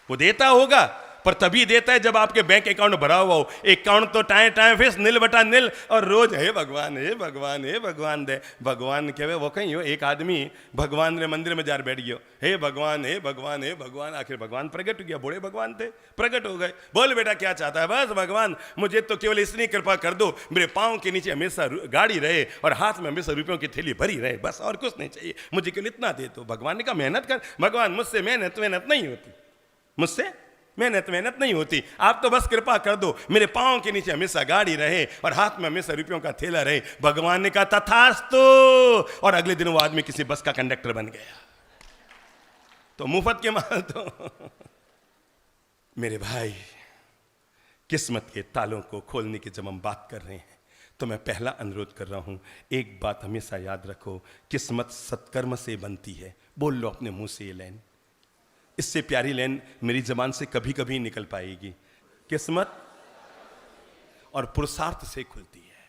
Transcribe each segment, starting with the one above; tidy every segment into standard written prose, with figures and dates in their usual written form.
वो देता होगा, पर तभी देता है जब आपके बैंक अकाउंट भरा हुआ हो। अकाउंट तो टाइम टाइम फिस नील बटा नील, और रोज हे भगवान हे भगवान हे भगवान दे भगवान के वो कहीं हो। एक आदमी भगवान ने मंदिर में जार बैठ गया, हे भगवान हे भगवान हे भगवान। आखिर भगवान प्रकट हो गया, बूढ़े भगवान थे, प्रकट हो गए। बोल बेटा क्या चाहता है? बस भगवान मुझे तो केवल इतनी कृपा कर दो, मेरे पाँव के नीचे हमेशा गाड़ी रहे और हाथ में हमेशा रुपयों की थैली भरी रहे, बस और कुछ नहीं चाहिए, मुझे केवल इतना दे दो। भगवान ने कहा मेहनत कर। भगवान मुझसे मेहनत नहीं होती, मुझसे मेहनत नहीं होती, आप तो बस कृपा कर दो, मेरे पाँव के नीचे हमेशा गाड़ी रहे और हाथ में हमेशा रुपयों का थैला रहे। भगवान ने कहा तथास्तु, और अगले दिन वो आदमी किसी बस का कंडक्टर बन गया। तो मुफ्त के माल तो मेरे भाई, किस्मत के तालों को खोलने की जब हम बात कर रहे हैं तो मैं पहला अनुरोध कर रहा हूं, एक बात हमेशा याद रखो, किस्मत सत्कर्म से बनती है। बोल लो अपने मुंह से ये लाइन, इससे प्यारी लाइन मेरी जबान से कभी कभी निकल पाएगी। किस्मत और पुरुषार्थ से खुलती है,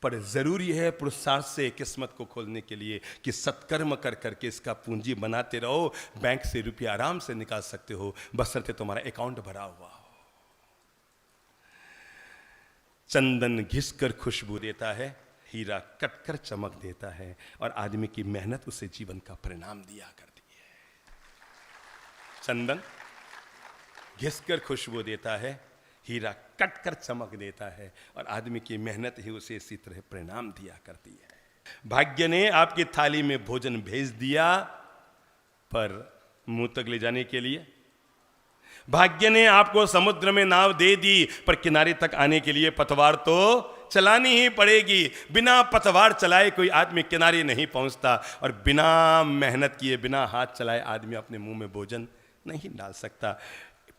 पर जरूरी है पुरुषार्थ से किस्मत को खोलने के लिए कि सत्कर्म कर करके इसका पूंजी बनाते रहो। बैंक से रुपया आराम से निकाल सकते हो, बशर्ते तुम्हारा अकाउंट भरा हुआ हो। चंदन घिसकर खुशबू देता है, हीरा कटकर चमक देता है, और आदमी की मेहनत उसे जीवन का परिणाम दिया करती है। चंदन घिसकर खुशबू देता है, हीरा कटकर चमक देता है, और आदमी की मेहनत ही उसे इसी तरह परिणाम दिया करती है। भाग्य ने आपकी थाली में भोजन भेज दिया, पर मुंह तक ले जाने के लिए। भाग्य ने आपको समुद्र में नाव दे दी, पर किनारे तक आने के लिए पतवार तो चलानी ही पड़ेगी। बिना पतवार चलाए कोई आदमी किनारे नहीं पहुंचता, और बिना मेहनत किए, बिना हाथ चलाए आदमी अपने मुंह में भोजन नहीं डाल सकता।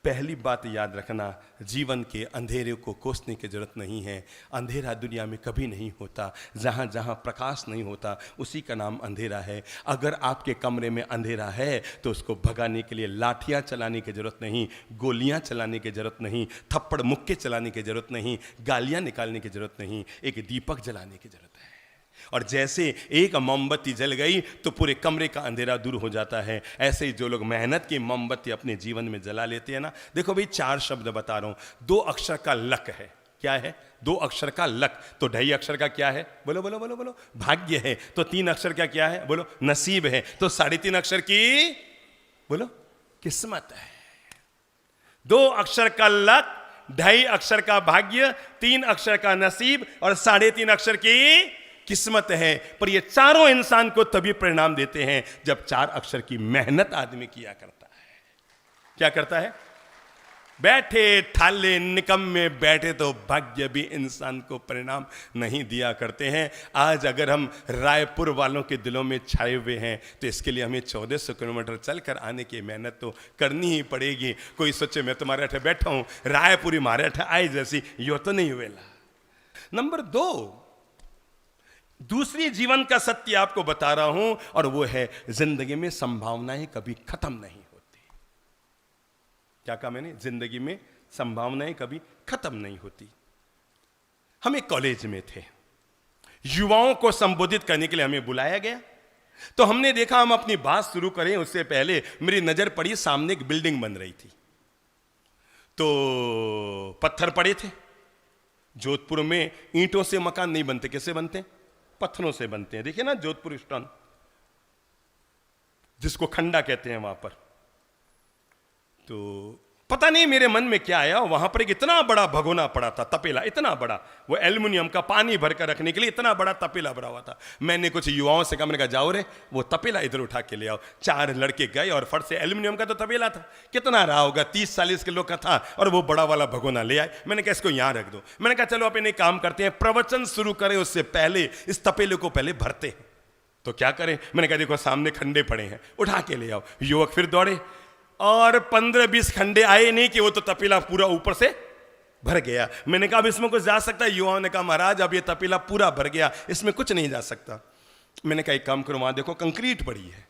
पहली बात याद रखना, जीवन के अंधेरे को कोसने की जरूरत नहीं है। अंधेरा दुनिया में कभी नहीं होता, जहाँ जहाँ प्रकाश नहीं होता उसी का नाम अंधेरा है। अगर आपके कमरे में अंधेरा है तो उसको भगाने के लिए लाठियाँ चलाने की जरूरत नहीं, गोलियाँ चलाने की जरूरत नहीं, थप्पड़ मुक्के चलाने की जरूरत नहीं, गालियाँ निकालने की जरूरत नहीं, एक दीपक जलाने की जरूरत है। और जैसे एक मोमबत्ती जल गई तो पूरे कमरे का अंधेरा दूर हो जाता है, ऐसे ही जो लोग मेहनत की मोमबत्ती अपने जीवन में जला लेते हैं ना। देखो भाई, 4 शब्द बता रहा हूं। 2 अक्षर का लक है। क्या है? 2 अक्षर का लक। तो 2.5 अक्षर का क्या है? बोलो बोलो बोलो बोलो। भाग्य है। तो 3 अक्षर का क्या है? बोलो नसीब है। तो 3.5 अक्षर की बोलो किस्मत है। 2 अक्षर का लक, 2.5 अक्षर का भाग्य, 3 अक्षर का नसीब और 3.5 अक्षर की किस्मत है। पर ये चारों इंसान को तभी परिणाम देते हैं जब 4 अक्षर की मेहनत आदमी किया करता है। क्या करता है? बैठे ठाले निकम्मे बैठे तो भाग्य भी इंसान को परिणाम नहीं दिया करते हैं। आज अगर हम रायपुर वालों के दिलों में छाए हुए हैं तो इसके लिए हमें 1400 किलोमीटर चलकर आने की मेहनत तो करनी ही पड़ेगी। कोई सोचे मैं तुम्हारे अठे बैठा हूं, रायपुरी मारे अठे आई जैसी, यो तो नहीं हुएला। नंबर 2, दूसरी जीवन का सत्य आपको बता रहा हूं, और वो है जिंदगी में संभावनाएं कभी खत्म नहीं होती। क्या कहा मैंने? जिंदगी में संभावनाएं कभी खत्म नहीं होती। हम एक कॉलेज में थे, युवाओं को संबोधित करने के लिए हमें बुलाया गया। तो हमने देखा हम अपनी बात शुरू करें उससे पहले मेरी नजर पड़ी, सामने एक बिल्डिंग बन रही थी। तो पत्थर पड़े थे। जोधपुर में ईंटों से मकान नहीं बनते, कैसे बनते? पत्थरों से बनते हैं। देखिए ना जोधपुर स्टोन, जिसको खंडा कहते हैं वहां पर। तो पता नहीं मेरे मन में क्या आया, वहां पर एक इतना बड़ा भगोना पड़ा था, तपेला इतना बड़ा, वो एल्युमिनियम का पानी भरकर रखने के लिए इतना बड़ा तपेला भरा हुआ था। मैंने कुछ युवाओं से कहा, मैंने कहा जाओ रे वो तपेला इधर उठा के ले आओ। 4 लड़के गए और फट से, एल्युमिनियम का तो तपेला था, कितना रहा होगा 30-40 किलो का था, और वो बड़ा वाला भगोना ले आए। मैंने कहा इसको यहां रख दो। मैंने कहा चलो अपन एक काम करते हैं, प्रवचन शुरू करें उससे पहले इस तपेले को पहले भरते हैं। तो क्या करें? मैंने कहा देखो सामने खंडे पड़े हैं, उठा के ले आओ। युवक फिर दौड़े और 15-20 खंडे आए नहीं कि वो तो तपेला पूरा ऊपर से भर गया। मैंने कहा अब इसमें कुछ जा सकता है? युवाओं ने कहा महाराज अब ये तपेला पूरा भर गया, इसमें कुछ नहीं जा सकता। मैंने कहा एक काम करो, वहां देखो कंक्रीट पड़ी है,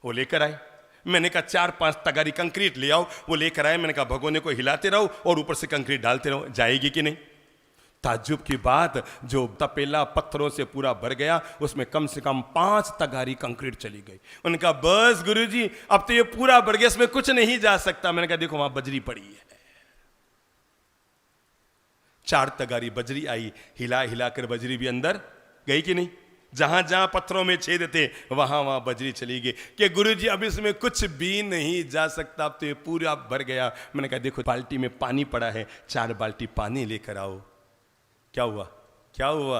वो लेकर आए। मैंने कहा 4-5 तगारी कंक्रीट ले आओ, वो लेकर आए। मैंने कहा भगोने को हिलाते रहो और ऊपर से कंक्रीट डालते रहो, जाएगी कि नहीं? ताज्जुब की बात, जो तपेला पत्थरों से पूरा भर गया, उसमें कम से कम 5 तगारी कंक्रीट चली गई। उनका बस गुरुजी, अब तो ये पूरा भर गया, इसमें कुछ नहीं जा सकता। मैंने कहा देखो वहां बजरी पड़ी है। 4 तगारी बजरी आई, हिला हिला कर बजरी भी अंदर गई कि नहीं? जहां जहां पत्थरों में छेद थे वहां वहां बजरी चली गई कि गुरुजी अब इसमें कुछ भी नहीं जा सकता, अब तो ये पूरा भर गया। मैंने कहा देखो बाल्टी में पानी पड़ा है, 4 बाल्टी पानी लेकर आओ। क्या हुआ? क्या हुआ?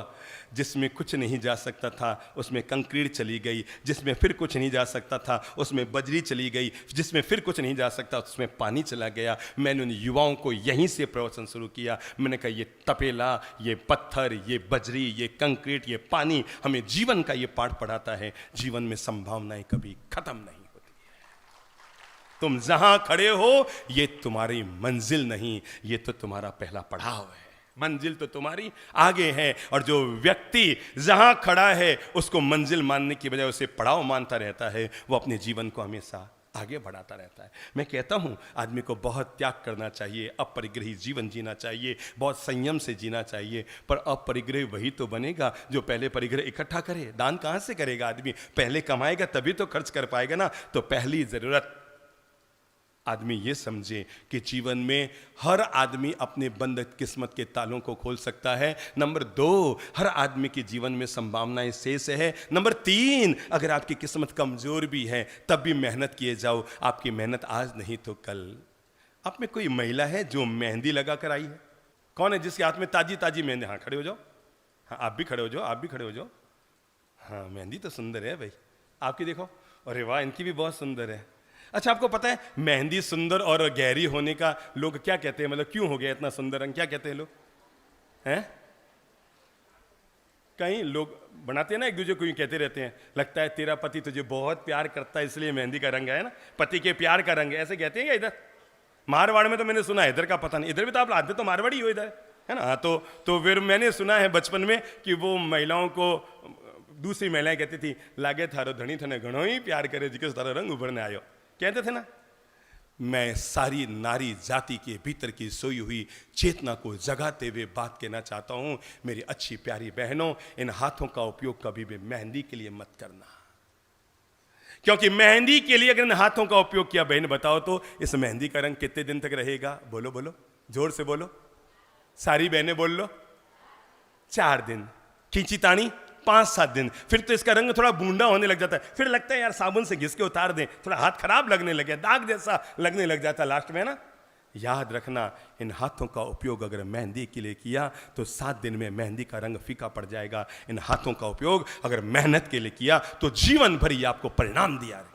जिसमें कुछ नहीं जा सकता था उसमें कंक्रीट चली गई, जिसमें फिर कुछ नहीं जा सकता था उसमें बजरी चली गई, जिसमें फिर कुछ नहीं जा सकता उसमें पानी चला गया। मैंने उन युवाओं को यहीं से प्रवचन शुरू किया। मैंने कहा ये तपेला, ये पत्थर, ये बजरी, ये कंक्रीट, ये पानी हमें जीवन का ये पाठ पढ़ाता है। जीवन में संभावनाएं कभी खत्म नहीं होती है। तुम जहां खड़े हो ये तुम्हारी मंजिल नहीं, ये तो तुम्हारा पहला पड़ाव है। मंजिल तो तुम्हारी आगे है, और जो व्यक्ति जहां खड़ा है उसको मंजिल मानने की बजाय उसे पड़ाव मानता रहता है, वो अपने जीवन को हमेशा आगे बढ़ाता रहता है। मैं कहता हूं आदमी को बहुत त्याग करना चाहिए, अपरिग्रही जीवन जीना चाहिए, बहुत संयम से जीना चाहिए। पर अपरिग्रही वही तो बनेगा जो पहले परिग्रह इकट्ठा करे। दान कहां से करेगा आदमी? पहले कमाएगा तभी तो खर्च कर पाएगा ना। तो पहली जरूरत आदमी ये समझे कि जीवन में हर आदमी अपने बंद किस्मत के तालों को खोल सकता है। नंबर 2, हर आदमी के जीवन में संभावनाएं शेष है। नंबर 3, अगर आपकी किस्मत कमजोर भी है तब भी मेहनत किए जाओ। आपकी मेहनत आज नहीं तो कल। आप में कोई महिला है जो मेहंदी लगा कर आई है? कौन है जिसके हाथ में ताजी ताजी मेहंदी? हाँ खड़े हो जाओ। हाँ आप भी खड़े हो जाओ, आप भी खड़े हो जाओ। हाँ मेहंदी तो सुंदर है भाई, आपकी देखो। अरे वाह, इनकी भी बहुत सुंदर है। अच्छा आपको पता है मेहंदी सुंदर और गहरी होने का लोग क्या कहते हैं? मतलब क्यों हो गया इतना सुंदर रंग, क्या कहते हैं लोग? हैं? कई लोग बनाते हैं ना एक दूसरे को, यूं कहते रहते हैं लगता है तेरा पति तुझे बहुत प्यार करता है इसलिए मेहंदी का रंग है ना, पति के प्यार का रंग है, ऐसे कहते हैं क्या? इधर मारवाड़ में तो मैंने सुना है, इधर का पता नहीं। इधर भी तो आप आते तो मारवाड़ी हो इधर, है ना? तो फिर मैंने सुना है बचपन में कि वो महिलाओं को दूसरी महिलाएं कहती थी लागे थारो धनी थने घणो ही प्यार करे जिके तारो रंग उभरने आयो, कहते थे ना। मैं सारी नारी जाति के भीतर की सोई हुई चेतना को जगाते हुए बात कहना चाहता हूं, मेरी अच्छी प्यारी बहनों, इन हाथों का उपयोग कभी भी मेहंदी के लिए मत करना। क्योंकि मेहंदी के लिए अगर इन हाथों का उपयोग किया, बहन बताओ तो इस मेहंदी का रंग कितने दिन तक रहेगा? बोलो बोलो, जोर से बोलो, सारी बहनें बोल लो। 4 दिन, खींची तानी 5-7 दिन, फिर तो इसका रंग थोड़ा बूंदा होने लग जाता है, फिर लगता है यार साबुन से घिस के उतार दें, थोड़ा हाथ खराब लगने लगे, दाग जैसा लगने लग जाता है लास्ट में ना। याद रखना, इन हाथों का उपयोग अगर मेहंदी के लिए किया तो 7 दिन में मेहंदी का रंग फीका पड़ जाएगा। इन हाथों का उपयोग अगर मेहनत के लिए किया तो जीवन भर ही आपको परिणाम दिया रहेगा।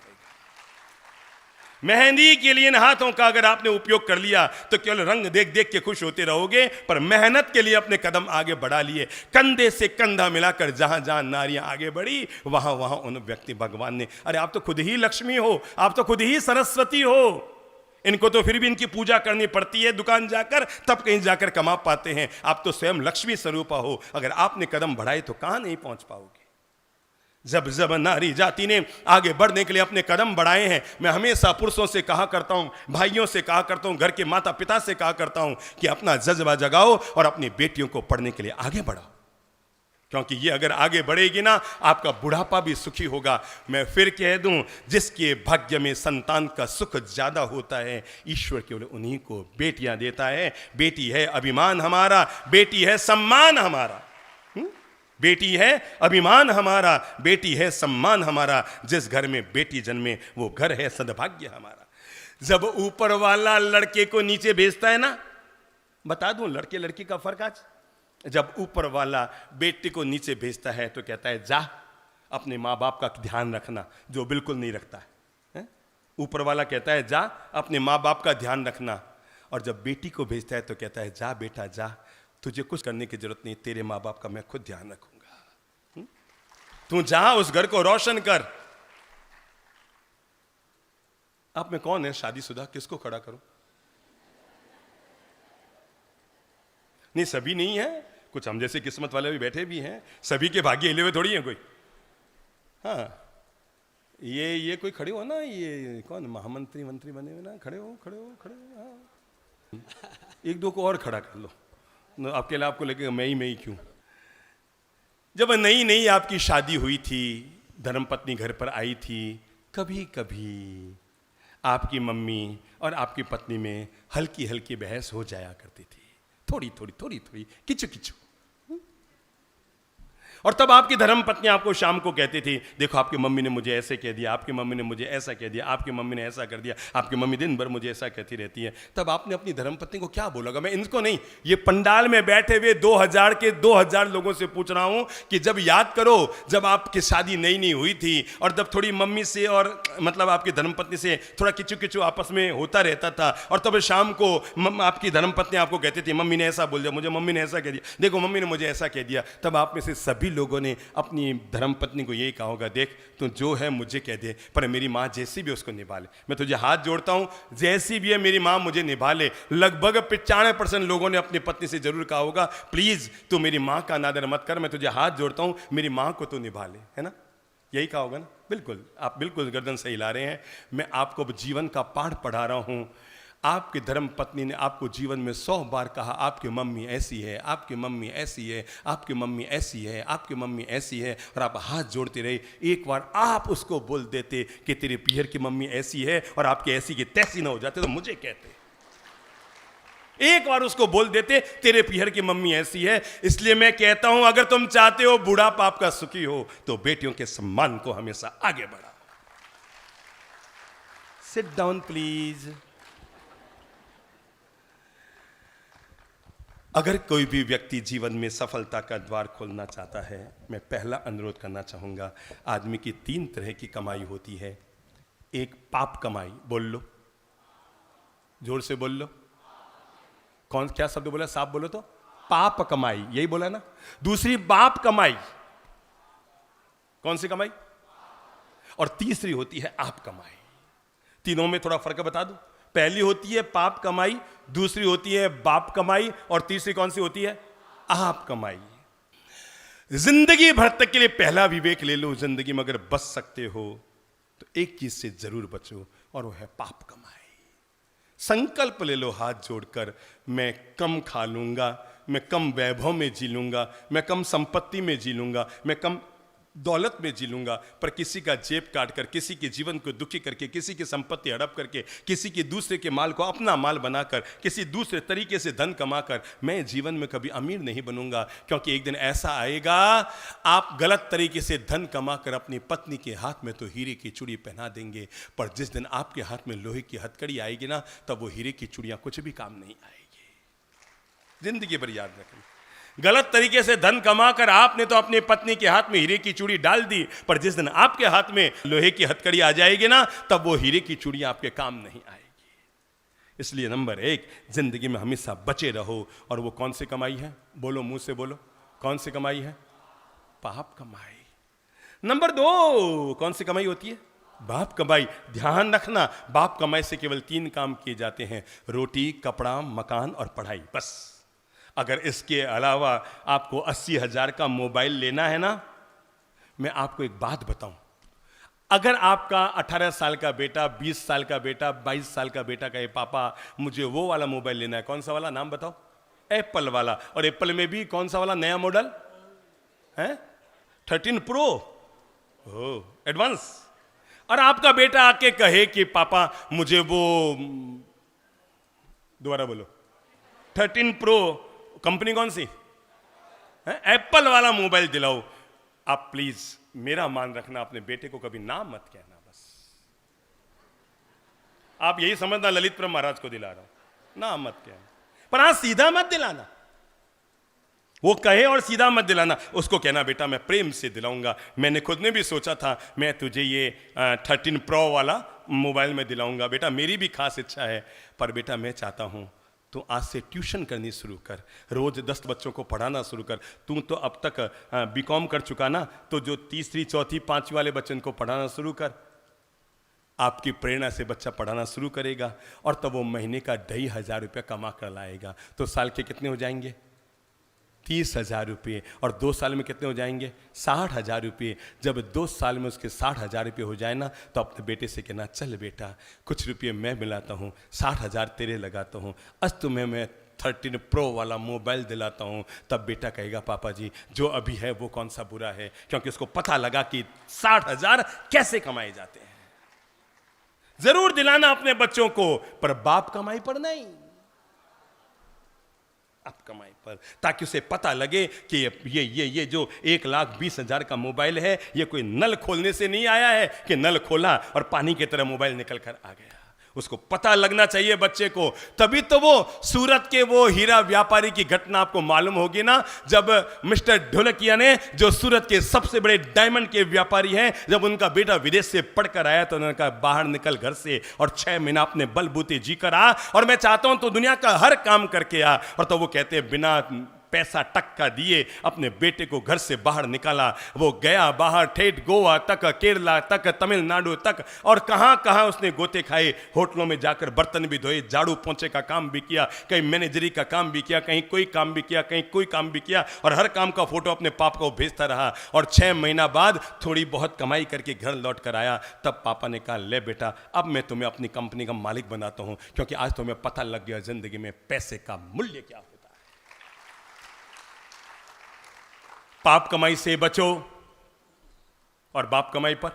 मेहंदी के लिए इन हाथों का अगर आपने उपयोग कर लिया तो केवल रंग देख देख के खुश होते रहोगे, पर मेहनत के लिए अपने कदम आगे बढ़ा लिए, कंधे से कंधा मिलाकर जहां जहां नारियां आगे बढ़ी वहां वहां उन व्यक्ति भगवान ने, अरे आप तो खुद ही लक्ष्मी हो, आप तो खुद ही सरस्वती हो, इनको तो फिर भी इनकी पूजा करनी पड़ती है दुकान जाकर, तब कहीं जाकर कमा पाते हैं। आप तो स्वयं लक्ष्मी स्वरूपा हो, अगर आपने कदम बढ़ाए तो कहां नहीं पहुंच पाओगे। जब जब नारी जाति ने आगे बढ़ने के लिए अपने कदम बढ़ाए हैं, मैं हमेशा पुरुषों से कहा करता हूं, भाइयों से कहा करता हूं, घर के माता पिता से कहा करता हूं कि अपना जज्बा जगाओ और अपनी बेटियों को पढ़ने के लिए आगे बढ़ाओ, क्योंकि ये अगर आगे बढ़ेगी ना आपका बुढ़ापा भी सुखी होगा। मैं फिर कह दूं, जिसके भाग्य में संतान का सुख ज्यादा होता है, ईश्वर केवल उन्हीं को बेटियां देता है। बेटी है अभिमान हमारा, बेटी है सम्मान हमारा, बेटी है अभिमान हमारा, बेटी है सम्मान हमारा। जिस घर में बेटी जन्मे वो घर है सद्भाग्य हमारा। जब ऊपर वाला लड़के को नीचे भेजता है ना, बता दूं लड़के लड़की का फर्क आज, जब ऊपर वाला बेटी को नीचे भेजता है तो कहता है जा अपने माँ बाप का ध्यान रखना, जो बिल्कुल नहीं रखता है। ऊपर वाला कहता है जा अपने माँ बाप का ध्यान रखना, और जब बेटी को भेजता है तो कहता है जा बेटा जा, तुझे कुछ करने की जरूरत नहीं, तेरे माँ बाप का मैं खुद ध्यान रखूंगा, तू जा उस घर को रोशन कर। आप में कौन है शादीशुदा, किसको खड़ा करूं? नहीं सभी नहीं है, कुछ हम जैसे किस्मत वाले भी बैठे भी हैं, सभी के भाग्य हिले हुए थोड़ी है कोई। हाँ ये कोई खड़े हो ना, ये कौन महामंत्री मंत्री बने हुए ना, खड़े हो खड़े हो खड़े हो। हाँ एक दो को और खड़ा कर लो, अकेला आपको लगेगा मैं ही क्यों। जब नई नई आपकी शादी हुई थी, धर्मपत्नी घर पर आई थी, कभी कभी आपकी मम्मी और आपकी पत्नी में हल्की हल्की बहस हो जाया करती थी, थोड़ी थोड़ी किचु किचु। और तब आपकी धर्मपत्नी आपको शाम को कहती थी, देखो आपकी मम्मी ने मुझे ऐसे कह दिया, आपकी मम्मी ने मुझे ऐसा कह दिया, आपकी मम्मी ने ऐसा कर दिया, आपकी मम्मी दिन भर मुझे ऐसा कहती रहती है। तब आपने अपनी धर्मपत्नी को क्या बोला? मैं इनको नहीं, ये पंडाल में बैठे हुए 2000 लोगों से पूछ रहा हूं कि जब याद करो, जब आपकी शादी नई नई हुई थी और जब थोड़ी मम्मी से और मतलब आपकी धर्मपत्नी से थोड़ा किचु किचु आपस में होता रहता था, और तब शाम को आपकी धर्मपत्नी आपको कहती थी, मम्मी ने ऐसा बोल दिया, मुझे मम्मी ने ऐसा कह दिया, देखो मम्मी ने मुझे ऐसा कह दिया। तब आप में से सभी लोगों ने अपनी धर्मपत्नी को यही कहा होगा, देख तू जो है मुझे कह दे, पर मेरी माँ जैसी भी उसको निभा ले। मैं तुझे हाथ जोड़ता हूं, जैसी भी है मेरी माँ मुझे निभा ले। लगभग 95% लोगों ने अपनी पत्नी से जरूर कहा होगा, प्लीज तू मेरी माँ का अनादर मत कर, मैं तुझे हाथ जोड़ता हूं, मेरी माँ को तू निभा ले, है ना? यही कहा होगा ना? बिल्कुल, आप बिल्कुल गर्दन से हिला रहे हैं। मैं आपको जीवन का पाठ पढ़ा रहा हूं। आपकी धर्म पत्नी ने आपको जीवन में 100 बार कहा, आपकी मम्मी ऐसी है, आपकी मम्मी ऐसी है, आपकी मम्मी ऐसी है, आपकी मम्मी ऐसी है, और आप हाथ जोड़ते रहे। एक बार आप उसको बोल देते कि तेरे पीहर की मम्मी ऐसी है और आपकी ऐसी की तैसी ना हो जाते तो मुझे कहते। एक बार उसको बोल देते तेरे पीहर की मम्मी ऐसी है। इसलिए मैं कहता हूं, अगर तुम चाहते हो बुढ़ापा आपका सुखी हो तो बेटियों के सम्मान को हमेशा आगे बढ़ाओ। Sit down please. अगर कोई भी व्यक्ति जीवन में सफलता का द्वार खोलना चाहता है, मैं पहला अनुरोध करना चाहूंगा, आदमी की 3 तरह की कमाई होती है। एक पाप कमाई, बोल लो, जोर से बोल लो। कौन क्या शब्द बोला? साफ बोलो तो। पाप कमाई, यही बोला ना। दूसरी बाप कमाई, कौन सी कमाई? और तीसरी होती है आप कमाई। तीनों में थोड़ा फर्क बता दूं। पहली होती है पाप कमाई, दूसरी होती है बाप कमाई, और तीसरी कौन सी होती है? आप कमाई। जिंदगी भर तक के लिए पहला विवेक ले लो, जिंदगी में अगर बच सकते हो तो एक चीज से जरूर बचो, और वो है पाप कमाई। संकल्प ले लो हाथ जोड़कर, मैं कम खा लूंगा, मैं कम वैभव में जी लूंगा, मैं कम संपत्ति में जी लूंगा, मैं कम दौलत में जी लूंगा, पर किसी का जेब काट कर, किसी के जीवन को दुखी करके, किसी की संपत्ति हड़प करके, किसी के दूसरे के माल को अपना माल बनाकर, किसी दूसरे तरीके से धन कमाकर मैं जीवन में कभी अमीर नहीं बनूंगा। क्योंकि एक दिन ऐसा आएगा, आप गलत तरीके से धन कमाकर अपनी पत्नी के हाथ में तो हीरे की चूड़ी पहना देंगे, पर जिस दिन आपके हाथ में लोहे की हथकड़ी आएगी ना, तब वो हीरे की चूड़ियां कुछ भी काम नहीं आएगी। जिंदगी भर याद रखें, गलत तरीके से धन कमाकर आपने तो अपनी पत्नी के हाथ में हीरे की चूड़ी डाल दी, पर जिस दिन आपके हाथ में लोहे की हथकड़ी आ जाएगी ना, तब वो हीरे की चूड़ी आपके काम नहीं आएगी। इसलिए नंबर 1, जिंदगी में हमेशा बचे रहो। और वो कौन सी कमाई है? बोलो, मुंह से बोलो, कौन सी कमाई है? पाप कमाई। नंबर 2 कौन सी कमाई होती है? बाप कमाई। ध्यान रखना, बाप कमाई से केवल 3 काम किए जाते हैं, रोटी, कपड़ा, मकान और पढ़ाई, बस। अगर इसके अलावा आपको 80,000 का मोबाइल लेना है ना, मैं आपको एक बात बताऊं, अगर आपका 18 साल का बेटा, 20 साल का बेटा, 22 साल का बेटा कहे पापा मुझे वो वाला मोबाइल लेना है, कौन सा वाला? नाम बताओ। एप्पल वाला। और एप्पल में भी कौन सा वाला नया मॉडल है? 13 प्रो, ओह एडवांस। और आपका बेटा आके कहे कि पापा मुझे वो, दोबारा बोलो, 13 प्रो, कंपनी कौन सी है? एप्पल वाला मोबाइल दिलाओ। आप प्लीज मेरा मान रखना, अपने बेटे को कभी नाम मत कहना, बस। आप यही समझना ललितपुर महाराज को दिला रहा हूं, नाम मत कहना, पर हाँ सीधा मत दिलाना। वो कहे और सीधा मत दिलाना, उसको कहना बेटा मैं प्रेम से दिलाऊंगा, मैंने खुद ने भी सोचा था मैं तुझे ये 13 प्रो वाला मोबाइल में दिलाऊंगा बेटा, मेरी भी खास इच्छा है, पर बेटा मैं चाहता हूं तो आज से ट्यूशन करनी शुरू कर, रोज 10 बच्चों को पढ़ाना शुरू कर। तू तो अब तक बीकॉम कर चुका ना, तो जो 3री, 4थी, 5वीं वाले बच्चों को पढ़ाना शुरू कर। आपकी प्रेरणा से बच्चा पढ़ाना शुरू करेगा, और तब वो महीने का 2,500 रुपया कमा कर लाएगा, तो साल के कितने हो जाएंगे? 30,000 रुपये। और 2 साल में कितने हो जाएंगे? 60,000 रुपये। जब 2 साल में उसके 60,000 रुपये हो जाए ना, तो अपने बेटे से कहना चल बेटा कुछ रुपये मैं मिलाता हूँ, 60,000 तेरे लगाता हूँ, अस्त तुम्हें मैं 13 प्रो वाला मोबाइल दिलाता हूं, तब बेटा कहेगा पापा जी जो अभी है वो कौन सा बुरा है, क्योंकि उसको पता लगा कि 60,000 कैसे कमाए जाते हैं। जरूर दिलाना अपने बच्चों को, पर बाप कमाई पर नहीं, आप कमाई पर, ताकि उसे पता लगे कि ये जो 1,20,000 का मोबाइल है, ये कोई नल खोलने से नहीं आया है कि नल खोला और पानी की तरह मोबाइल निकल कर आ गया। उसको पता लगना चाहिए बच्चे को, तभी तो वो सूरत के वो हीरा व्यापारी की घटना आपको मालूम होगी ना, जब मिस्टर ढोलकिया ने, जो सूरत के सबसे बड़े डायमंड के व्यापारी हैं, जब उनका बेटा विदेश से पढ़कर आया तो उन्होंने कहा बाहर निकल घर से और 6 महीना अपने बलबूते जी कर आ, और मैं चाहता हूं तो दुनिया का हर काम करके आ। और तो वो कहते हैं बिना पैसा टक्का दिए अपने बेटे को घर से बाहर निकाला। वो गया बाहर, ठेठ गोवा तक, केरला तक, तमिलनाडु तक, और कहां कहां उसने गोते खाए। होटलों में जाकर बर्तन भी धोए, झाड़ू पोंछे का काम भी किया, कहीं मैनेजरी का काम भी किया, कहीं कोई काम भी किया, कहीं कोई काम भी किया, और हर काम का फोटो अपने पापा को भेजता रहा। और 6 महीना बाद थोड़ी बहुत कमाई करके घर लौट कर आया। तब पापा ने कहा ले बेटा, अब मैं तुम्हें अपनी कंपनी का मालिक बनाता हूं, क्योंकि आज तुम्हें पता लग गया जिंदगी में पैसे का मूल्य क्या होता है। पाप कमाई से बचो और बाप कमाई पर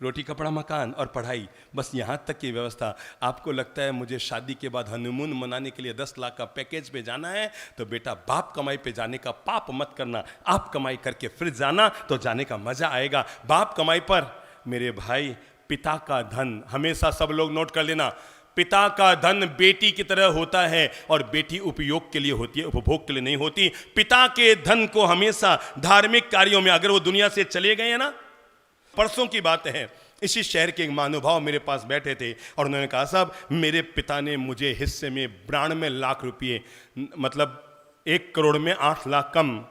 रोटी कपड़ा मकान और पढ़ाई, बस यहां तक की व्यवस्था। आपको लगता है मुझे शादी के बाद हनीमून मनाने के लिए 10 लाख का पैकेज पे जाना है, तो बेटा बाप कमाई पे जाने का पाप मत करना। आप कमाई करके फिर जाना तो जाने का मजा आएगा। बाप कमाई पर मेरे भाई, पिता का धन हमेशा, सब लोग नोट कर लेना, पिता का धन बेटी की तरह होता है, और बेटी उपयोग के लिए होती है, उपभोग के लिए नहीं होती। पिता के धन को हमेशा धार्मिक कार्यों में, अगर वो दुनिया से चले गए हैं ना, परसों की बात है, इसी शहर के एक महानुभाव मेरे पास बैठे थे और उन्होंने कहा साहब मेरे पिता ने मुझे हिस्से में 92 लाख रुपये, मतलब 1 करोड़ में 8 लाख कम,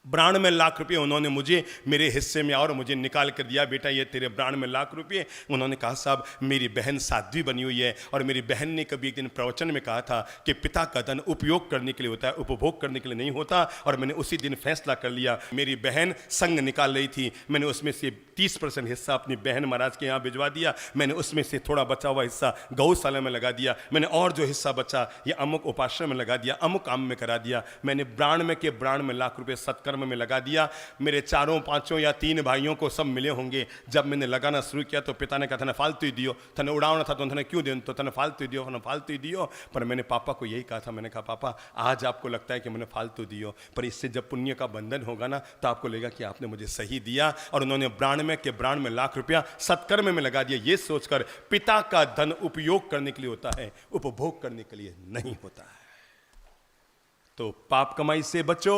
92 लाख रुपये उन्होंने मुझे मेरे हिस्से में और मुझे निकाल कर दिया। बेटा ये तेरे 92 लाख रुपये। उन्होंने कहा साहब मेरी बहन साध्वी बनी हुई है, और मेरी बहन ने कभी एक दिन प्रवचन में कहा था कि पिता का धन उपयोग करने के लिए होता है, उपभोग करने के लिए नहीं होता। और मैंने उसी दिन फैसला कर लिया। मेरी बहन संघ निकाल रही थी, मैंने उसमें से 30% हिस्सा अपनी बहन महाराज के यहाँ भिजवा दिया। मैंने उसमें से थोड़ा बचा हुआ हिस्सा गौशाला में लगा दिया। मैंने और जो हिस्सा बचा ये अमुक उपाश्रम में लगा दिया, अमुक काम में करा दिया। मैंने 92 के 92 लाख रुपये सत्कर्म में लगा दिया। मेरे 4 5 या 3 भाइयों को सब मिले होंगे। जब मैंने लगाना शुरू किया तो पिता ने कहा था फालतू ही दियो, तने उड़ाना था तो तने क्यों दे, तो तने फालतू ही दियो, फालतू ही दियो। पर मैंने पापा को यही कहा था, मैंने कहा पापा आज आपको लगता है कि मैंने फालतू दियो, पर इससे जब पुण्य का बंधन होगा ना तो आपको लगेगा कि आपने मुझे सही दिया। और उन्होंने 92 के 92 लाख रुपया सत्कर्म में लगा दिया, ये सोचकर पिता का धन उपयोग करने के लिए होता है, उपभोग करने के लिए नहीं होता है। तो पाप कमाई से बचो,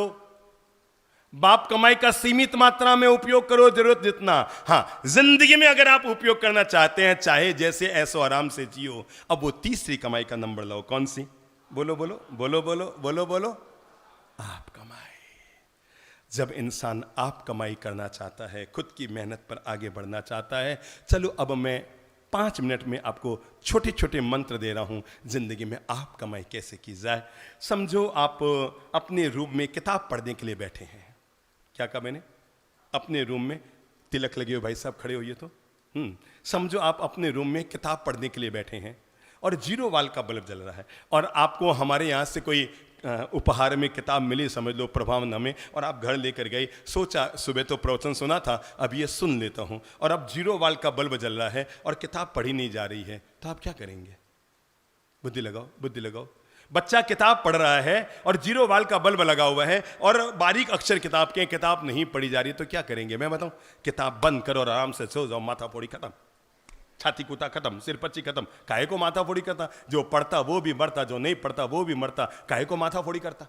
बाप कमाई का सीमित मात्रा में उपयोग करो, जरूरत जितना। हाँ, जिंदगी में अगर आप उपयोग करना चाहते हैं, चाहे जैसे ऐसो आराम से जियो। अब वो तीसरी कमाई का नंबर लो, कौन सी? बोलो बोलो बोलो बोलो बोलो बोलो, आप कमाई। जब इंसान आप कमाई करना चाहता है, खुद की मेहनत पर आगे बढ़ना चाहता है, चलो अब मैं 5 मिनट में आपको छोटे छोटे मंत्र दे रहा हूं, जिंदगी में आप कमाई कैसे की जाए। समझो आप अपने रूम में किताब पढ़ने के लिए बैठे हैं। क्या कहा मैंने? अपने रूम में, तिलक लगे हो भाई साहब, खड़े होइए तो। समझो आप अपने रूम में किताब पढ़ने के लिए बैठे हैं और 0 वाल्ट का बल्ब जल रहा है, और आपको हमारे यहाँ से कोई उपहार में किताब मिली, समझ लो प्रभावना में, और आप घर लेकर गए। सोचा सुबह तो प्रवचन सुना था, अब ये सुन लेता हूँ, और अब 0 वाल्ट का बल्ब जल रहा है और किताब पढ़ी नहीं जा रही है, तो आप क्या करेंगे? बुद्धि लगाओ, बुद्धि लगाओ। बच्चा किताब पढ़ रहा है और 0 वाल्ट का बल्ब लगा हुआ है और बारीक अक्षर किताब के, किताब नहीं पढ़ी जा रही, तो क्या करेंगे? मैं बताऊं, किताब बंद करो और आराम से सो जाओ। माथा फोड़ी खत्म, छाती कूटा खत्म, सिर पच्ची खत्म। काहे को माथा फोड़ी करता? जो पढ़ता वो भी मरता, जो नहीं पढ़ता वो भी मरता। काहे को माथा फोड़ी करता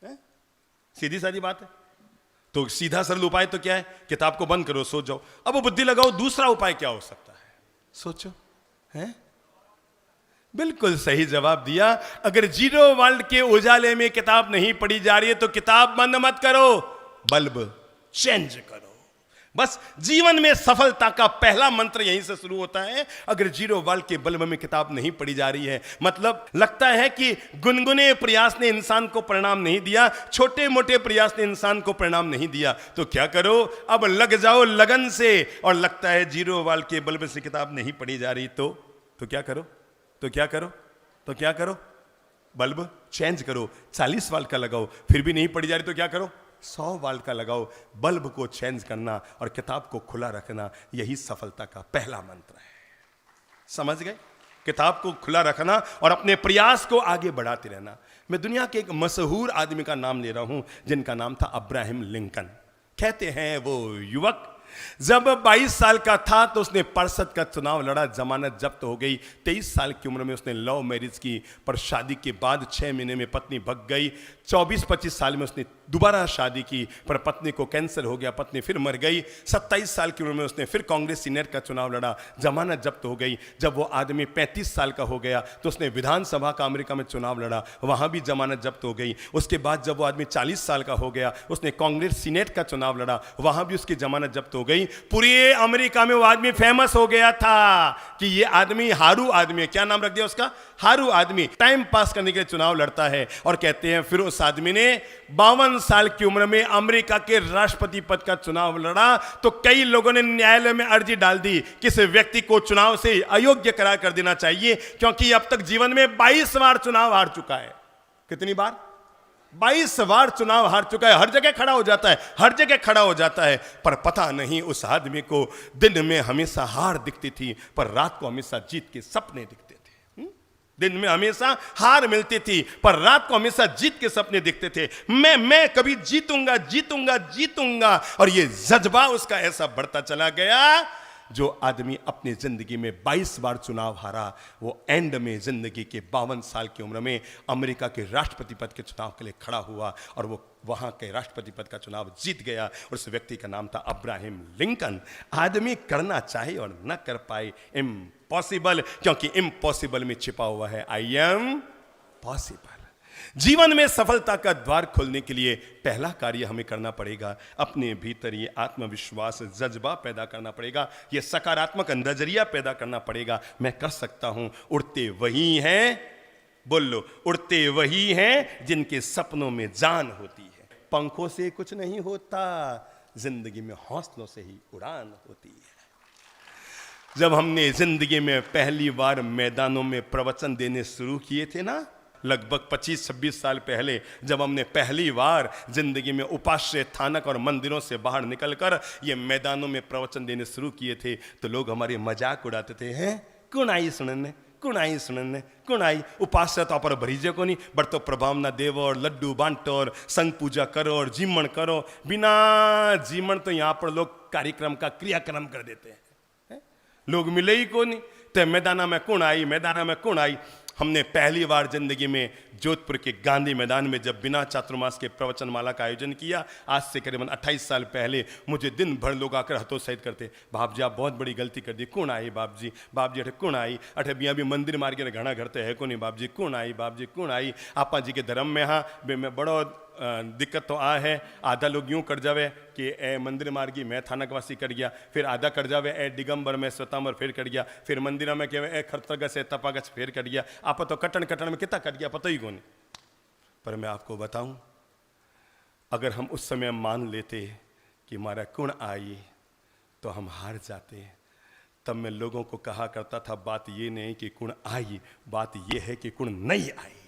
है? सीधी सादी बात है। तो सीधा सरल उपाय तो क्या है? किताब को बंद करो, सो जाओ। अब बुद्धि लगाओ, दूसरा उपाय क्या हो सकता है? सोचो। है बिल्कुल सही जवाब दिया। अगर 0 वाल्ट के उजाले में किताब नहीं पढ़ी जा रही है तो किताब बंद मत करो, बल्ब चेंज करो। बस जीवन में सफलता का पहला मंत्र यहीं से शुरू होता है। अगर 0 वाल्ट के बल्ब में किताब नहीं पढ़ी जा रही है, मतलब लगता है कि गुनगुने प्रयास ने इंसान को परिणाम नहीं दिया, छोटे मोटे प्रयास ने इंसान को परिणाम नहीं दिया, तो क्या करो? अब लग जाओ लगन से। और लगता है 0 वाल्ट के बल्ब से किताब नहीं पढ़ी जा रही, तो क्या करो? तो क्या करो? तो क्या करो, बल्ब चेंज करो, 40 वाल्ट का लगाओ, फिर भी नहीं पड़ी जा रही तो क्या करो, 100 वाल्ट का लगाओ। बल्ब को चेंज करना और किताब को खुला रखना, यही सफलता का पहला मंत्र है। समझ गए? किताब को खुला रखना और अपने प्रयास को आगे बढ़ाते रहना। मैं दुनिया के एक मशहूर आदमी का नाम ले रहा हूं जिनका नाम था अब्राहम लिंकन। कहते हैं वो युवक जब 22 साल का था तो उसने पार्षद का चुनाव लड़ा, जमानत जब्त हो गई। 23 साल की उम्र में उसने लव मैरिज की, पर शादी के बाद 6 महीने में पत्नी भग गई। 24-25 साल में उसने दोबारा शादी की, पर पत्नी को कैंसर हो गया, पत्नी फिर मर गई। 27 साल की उम्र में उसने फिर कांग्रेस सीनेट का चुनाव लड़ा, जमानत जब्त हो गई। जब वो आदमी 35 साल का हो गया तो उसने विधानसभा का अमेरिका में चुनाव लड़ा, वहां भी जमानत जब्त हो गई। उसके बाद जब वो आदमी 40 साल का हो गया, उसने कांग्रेस सीनेट का चुनाव लड़ा, वहां भी उसकी जमानत जब्त हो गई। पूरे अमेरिका में वो आदमी फेमस हो गया था कि ये आदमी हारू आदमी है। क्या नाम रख दिया उसका? हारू आदमी। टाइम पास करने के लिए चुनाव लड़ता है। और कहते हैं फिर उस आदमी ने 52 साल की उम्र में अमेरिका के राष्ट्रपति पद का चुनाव लड़ा, तो कई लोगों ने न्यायालय में अर्जी डाल दी कि इस व्यक्ति को चुनाव से अयोग्य करार कर देना चाहिए, क्योंकि अब तक जीवन में 22 बार चुनाव हार चुका है। कितनी बार? 22 बार चुनाव हार चुका है। हर जगह खड़ा हो जाता है, हर जगह खड़ा हो जाता है, पर पता नहीं उस आदमी को दिन में हमेशा हार दिखती थी, पर रात को हमेशा जीत के सपने दिखते थे। दिन में हमेशा हार मिलती थी, पर रात को हमेशा जीत के सपने दिखते थे। मैं कभी जीतूंगा जीतूंगा जीतूंगा। और ये जज्बा उसका ऐसा बढ़ता चला गया। जो आदमी अपनी जिंदगी में 22 बार चुनाव हारा, वो एंड में जिंदगी के 52 साल की उम्र में अमेरिका के राष्ट्रपति पद के चुनाव के लिए खड़ा हुआ और वो वहां के राष्ट्रपति पद का चुनाव जीत गया। और उस व्यक्ति का नाम था अब्राहम लिंकन। आदमी करना चाहे और न कर पाए, इम्पॉसिबल, क्योंकि इम्पॉसिबल में छिपा हुआ है आई एम पॉसिबल। जीवन में सफलता का द्वार खोलने के लिए पहला कार्य हमें करना पड़ेगा, अपने भीतर ये आत्मविश्वास जज्बा पैदा करना पड़ेगा, ये सकारात्मक नजरिया पैदा करना पड़ेगा। मैं कर सकता हूं। उड़ते वही हैं, बोल लो, उड़ते वही हैं जिनके सपनों में जान होती है। पंखों से कुछ नहीं होता, जिंदगी में हौसलों से ही उड़ान होती है। जब हमने जिंदगी में पहली बार मैदानों में प्रवचन देने शुरू किए थे ना, लगभग 25-26 साल पहले, जब हमने पहली बार जिंदगी में उपास्य थानक और मंदिरों से बाहर निकलकर ये मैदानों में प्रवचन देने शुरू किए थे, तो लोग हमारे मजाक उड़ाते थे, हैं कौन आई सुनने, कौन आई सुनने, कौन आई उपास्य तो पर भरीजे को नहीं, बट तो प्रभावना देवो और लड्डू बांटो और संग पूजा करो और जीमण करो। बिना जीमण तो यहाँ पर लोग कार्यक्रम का क्रियाक्रम कर देते हैं, लोग मिले ही को नहीं। तो मैदाना में कौन आई, मैदाना में कौन आई। हमने पहली बार जिंदगी में जोधपुर के गांधी मैदान में जब बिना चातुर्मास के प्रवचनमाला का आयोजन किया, आज से करीबन 28 साल पहले, मुझे दिन भर लोग आकर हतोत्साहित करते, बाप जी आप बहुत बड़ी गलती कर दी, कौन आई बाप जी अठे कौन आई, अठे बिया भी मंदिर मार के घना घर है को नहीं बाप जी, कौन आई बाप जी, कौन आई। आपा जी के धर्म में हाँ मैं बड़ो दिक्कत तो आ है। आधा लोग यूं कर जावे कि ए मंदिर मार्गी मैं थानकवासी कर गया, फिर आधा कर जावे ए दिगंबर में स्वतांबर फिर कर गया, फिर मंदिर में कहे ए खरतगस है तपागस फिर कर गया। आप तो कटन कटन में कितना कट गया पता ही कौन। पर मैं आपको बताऊं, अगर हम उस समय मान लेते कि हमारा गुण आई तो हम हार जाते। तब मैं लोगों को कहा करता था, बात ये नहीं कि गुण आई, बात ये है कि गुण नहीं आई।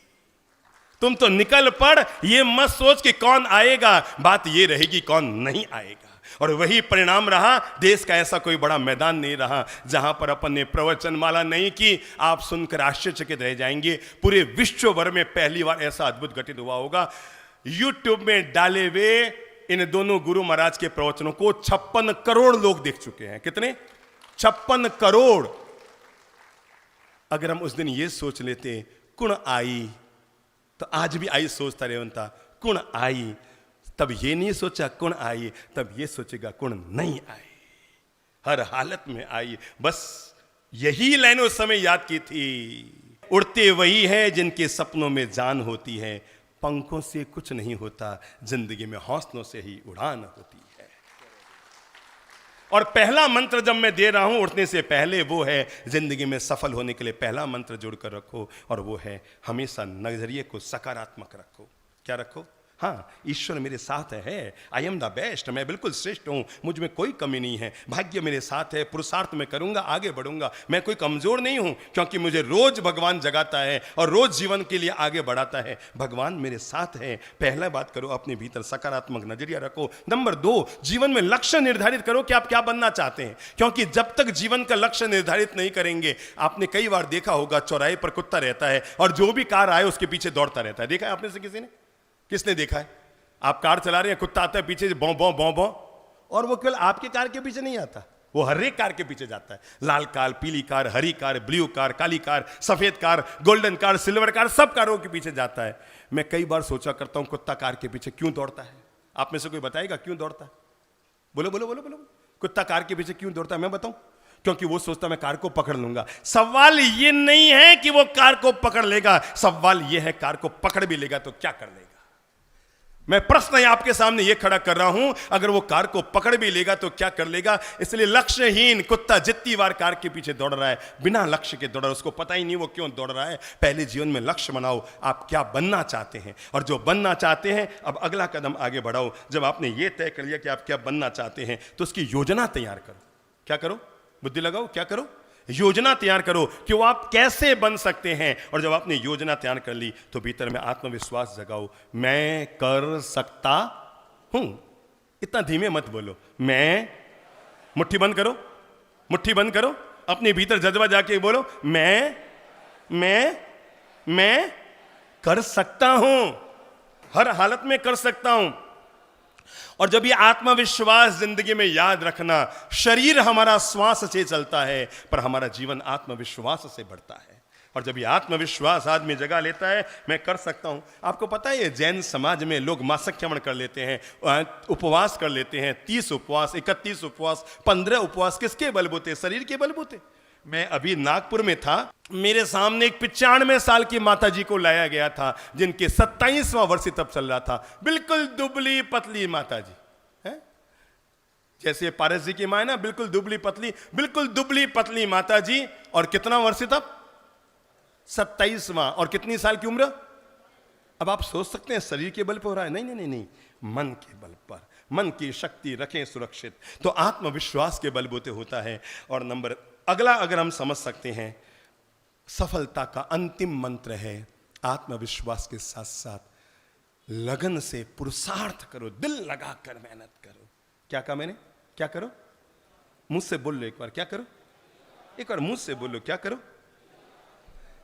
तुम तो निकल पड़, ये मत सोच कि कौन आएगा, बात ये रहेगी कौन नहीं आएगा। और वही परिणाम रहा। देश का ऐसा कोई बड़ा मैदान नहीं रहा जहां पर अपन ने प्रवचनमाला नहीं की। आप सुनकर आश्चर्यचकित रह जाएंगे, पूरे विश्व भर में पहली बार ऐसा अद्भुत घटित हुआ होगा। यूट्यूब में डाले हुए इन दोनों गुरु महाराज के प्रवचनों को 56 करोड़ लोग देख चुके हैं। कितने? 56 करोड़। अगर हम उस दिन ये सोच लेते कुण आई, तो आज भी आई सोचता रेवंता कुण आई, तब ये नहीं सोचा कुण आई, तब ये सोचेगा कुण नहीं आई, हर हालत में आई। बस यही लाइन उस समय याद की थी। उड़ते वही है जिनके सपनों में जान होती है, पंखों से कुछ नहीं होता, जिंदगी में हौसलों से ही उड़ान होती है। और पहला मंत्र जब मैं दे रहा हूं उठने से पहले, वो है जिंदगी में सफल होने के लिए पहला मंत्र जोड़कर रखो, और वो है हमेशा नजरिए को सकारात्मक रखो। क्या रखो? हाँ, ईश्वर मेरे साथ है। आई एम द बेस्ट, मैं बिल्कुल श्रेष्ठ हूँ, मुझ में कोई कमी नहीं है। भाग्य मेरे साथ है, पुरुषार्थ मैं करूँगा, आगे बढ़ूंगा। मैं कोई कमज़ोर नहीं हूँ, क्योंकि मुझे रोज भगवान जगाता है और रोज जीवन के लिए आगे बढ़ाता है। भगवान मेरे साथ है। पहला बात करो, अपने भीतर सकारात्मक नजरिया रखो। नंबर 2, जीवन में लक्ष्य निर्धारित करो कि आप क्या बनना चाहते हैं, क्योंकि जब तक जीवन का लक्ष्य निर्धारित नहीं करेंगे, आपने कई बार देखा होगा चौराहे पर कुत्ता रहता है और जो भी कार आए उसके पीछे दौड़ता रहता है। देखा है आपने से किसी ने? किसने देखा है? आप कार चला रहे हैं, कुत्ता आता है पीछे से बौ बौ बौ बौ, और वो केवल आपके कार के पीछे नहीं आता, वो हर एक कार के पीछे जाता है। लाल कार, पीली कार, हरी कार, ब्लू कार, काली कार, सफेद car, golden car, silver car, सब कारों के पीछे जाता है। मैं कई बार सोचा करता हूं, कुत्ता कार के पीछे क्यों दौड़ता है? आप में से कोई बताएगा क्यों दौड़ता है? बोलो बोलो बोलो बोलो, कुत्ता कार के पीछे क्यों दौड़ता है? मैं बताऊं, क्योंकि वो सोचता मैं कार को पकड़ लूंगा। सवाल ये नहीं है कि वो कार को पकड़ लेगा, सवाल ये है कार को पकड़ भी लेगा तो क्या कर लेगा। मैं प्रश्न आपके सामने ये खड़ा कर रहा हूं, अगर वो कार को पकड़ भी लेगा तो क्या कर लेगा। इसलिए लक्ष्यहीन कुत्ता जितनी बार कार के पीछे दौड़ रहा है, बिना लक्ष्य के दौड़ रहा है, उसको पता ही नहीं वो क्यों दौड़ रहा है। पहले जीवन में लक्ष्य बनाओ, आप क्या बनना चाहते हैं, और जो बनना चाहते हैं अब अगला कदम आगे बढ़ाओ। जब आपने ये तय कर लिया कि आप क्या बनना चाहते हैं, तो उसकी योजना तैयार करो। क्या करो? बुद्धि लगाओ। क्या करो? योजना तैयार करो कि वो आप कैसे बन सकते हैं। और जब आपने योजना तैयार कर ली तो भीतर में आत्मविश्वास जगाओ, मैं कर सकता हूं। इतना धीमे मत बोलो, मैं, मुट्ठी बंद करो, मुट्ठी बंद करो, अपने भीतर जज्बा जाके बोलो, मैं कर सकता हूं, हर हालत में कर सकता हूं। और जब ये आत्मविश्वास जिंदगी में याद रखना, शरीर हमारा श्वास से चलता है पर हमारा जीवन आत्मविश्वास से बढ़ता है। और जब ये आत्मविश्वास आदमी जगा लेता है, मैं कर सकता हूं। आपको पता है ये जैन समाज में लोग मासिक क्रमण कर लेते हैं, उपवास कर लेते हैं, 30 उपवास, 31 उपवास, 15 उपवास, किसके बलबूते? शरीर के बलबूते। मैं अभी नागपुर में था, मेरे सामने एक 95 साल की माता जी को लाया गया था, जिनके 27वां वर्ष तब चल रहा था। बिल्कुल दुबली पतली माता जी है, जैसे पारस जी की मां है ना, बिल्कुल दुबली पतली, बिल्कुल दुबली पतली माता जी। और कितना वर्ष तब? 27वां। और कितनी साल की उम्र? अब आप सोच सकते हैं शरीर के बल पर हो रहा है? नहीं नहीं नहीं नहीं, मन के बल पर। मन की शक्ति रखें सुरक्षित, तो आत्मविश्वास के बलबूते होता है। और नंबर अगला अगर हम समझ सकते हैं, सफलता का अंतिम मंत्र है आत्मविश्वास के साथ साथ लगन से पुरुषार्थ करो, दिल लगाकर मेहनत करो। क्या कहा मैंने? क्या करो? मुझसे बोल लो एक बार, क्या करो? एक बार मुझसे बोलो, क्या करो?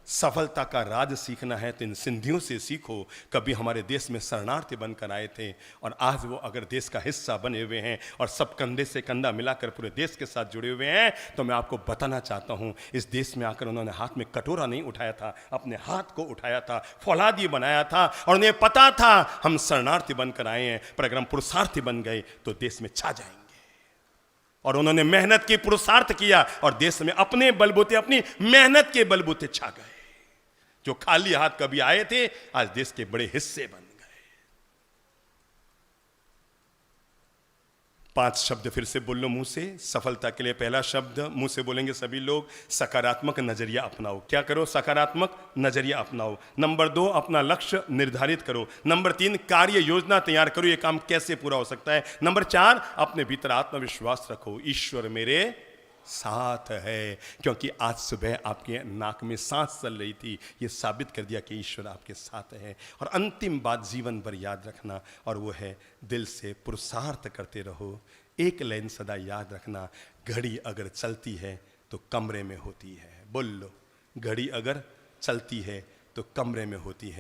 सफलता का राज सीखना है तो इन सिंधियों से सीखो। कभी हमारे देश में शरणार्थी बनकर आए थे और आज वो अगर देश का हिस्सा बने हुए हैं और सब कंधे से कंधा मिलाकर पूरे देश के साथ जुड़े हुए हैं, तो मैं आपको बताना चाहता हूं, इस देश में आकर उन्होंने हाथ में कटोरा नहीं उठाया था, अपने हाथ को उठाया था, फौलादी बनाया था, और उन्हें पता था हम शरणार्थी बनकर आए हैं, पर अगर हम पुरुषार्थी बन गए तो देश में छा जाएंगे। और उन्होंने मेहनत की, पुरुषार्थ किया और देश में अपने बलबूते, अपनी मेहनत के बलबूते छा गए। जो खाली हाथ कभी आए थे आज देश के बड़े हिस्से बन गए। 5 शब्द फिर से बोल लो मुंह से सफलता के लिए। पहला शब्द मुंह से बोलेंगे सभी लोग, सकारात्मक नजरिया अपनाओ। क्या करो? सकारात्मक नजरिया अपनाओ। नंबर 2, अपना लक्ष्य निर्धारित करो। नंबर 3, कार्य योजना तैयार करो, ये काम कैसे पूरा हो सकता है। नंबर 4, अपने भीतर आत्मविश्वास रखो, ईश्वर मेरे साथ है। क्योंकि आज सुबह आपके नाक में सांस चल रही थी, ये साबित कर दिया कि ईश्वर आपके साथ है। और अंतिम बात जीवन भर याद रखना, और वो है दिल से पुरुषार्थ करते रहो। एक लाइन सदा याद रखना, घड़ी अगर चलती है तो कमरे में होती है। बोल लो, घड़ी अगर चलती है तो कमरे में होती है।